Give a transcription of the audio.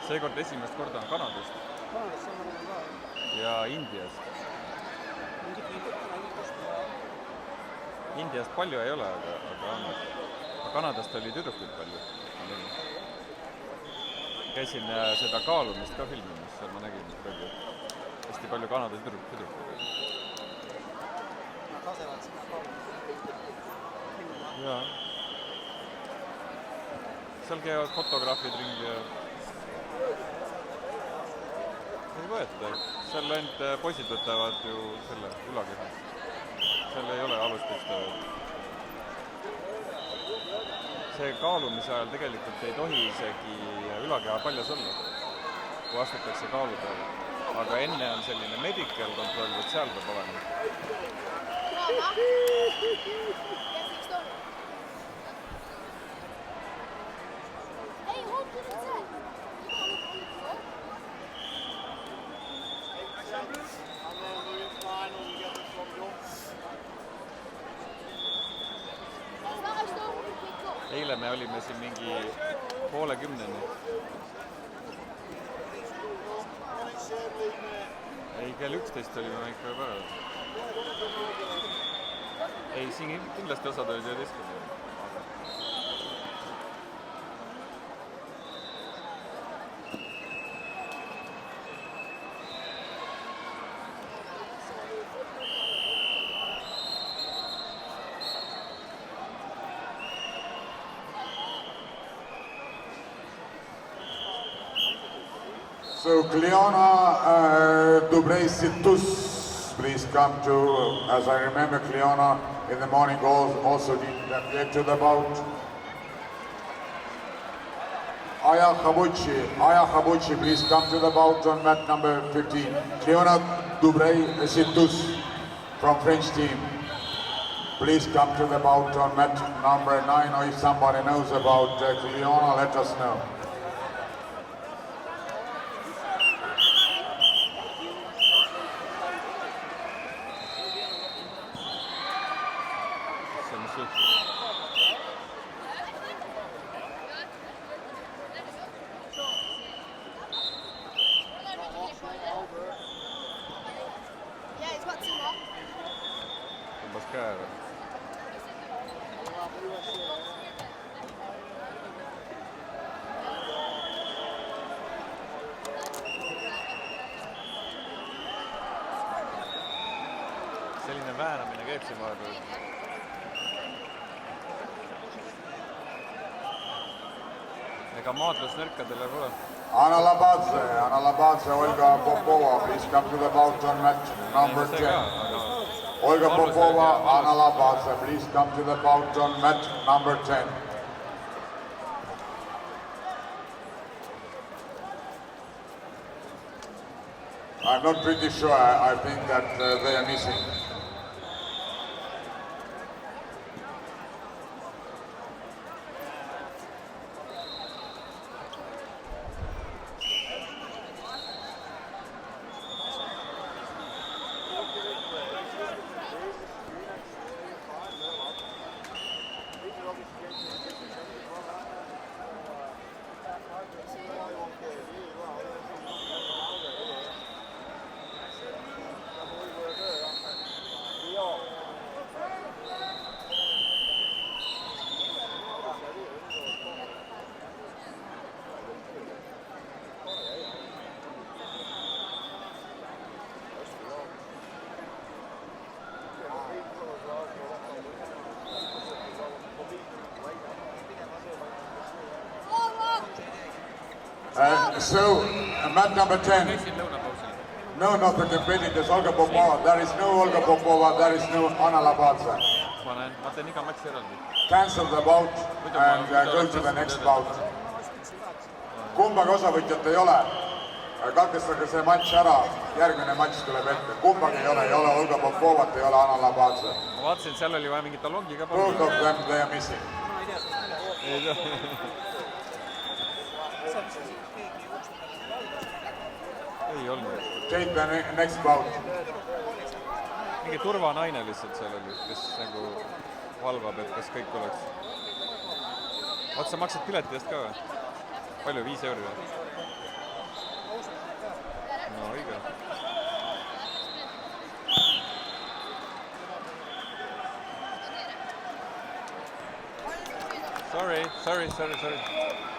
seekord esimest korda on Kanadast. Kanadast on ka. Ja Indiast. Indiast palju ei ole, aga Kanadast oli tüdrukuid palju. Käisin seda kaalumist ka filmimas, seal ma nägin palju. Hästi palju Kanada tüdrukuid. Nad lasevad sinna kaalumist. Jaa. Seal käivad fotograafid ringi ja ei võeta. Seal ainult poisid võtavad ju selle ülakeha. Seal ei ole alustustööd. See kaalumise ajal tegelikult ei tohi isegi ülakeha paljas olla, kui astutakse kaalu peale. Aga enne on selline medical kontroll, et seal peab olema. Eile me olime siin mingi 9:30. Ei, kell 11 olime me ikka päeval. Ei, siin kindlasti osad olid 11. So Cleona Dubrei-Situs, please come to, as I remember Cleona in the morning also didn't get to the bout. Aya Khabuchi, please come to the bout on mat number 15. Cleona Dubrei-Situs from French team. Please come to the bout on mat number 9, or if somebody knows about Cleona, let us know. Selline väänamine käib siin vahepeal. Ega maadlus nõrkadele pole. Anna Labadze, Olga Popova, please come to the bout on mat number 10. Olga Popova, Anna Labadze, please come to the bout on mat number 10. I'm not pretty sure, I think that they are missing. So, mat number 10. No, not the competitors, Olga Popova. There is no Olga Popova, there is no Anna Labadze. Cancel the bout and go to the next bout. Kumbagi osavõtjat ei ole. Katkestage see matš ära, järgmine matš tuleb ette. Kumbagi ei ole Olga Popovat, ei ole Anna Labadze. Ma vaatasin, seal oli vaja mingit talongi ka palju. Both of them, they are missing. Ei olnud. Take the next bout. Mingi turvanaine lihtsalt seal oli, kes nagu valvab, et kas kõik oleks. Vaata, sa maksad pileti eest ka või? Palju? 5 € või? õige. Sorry.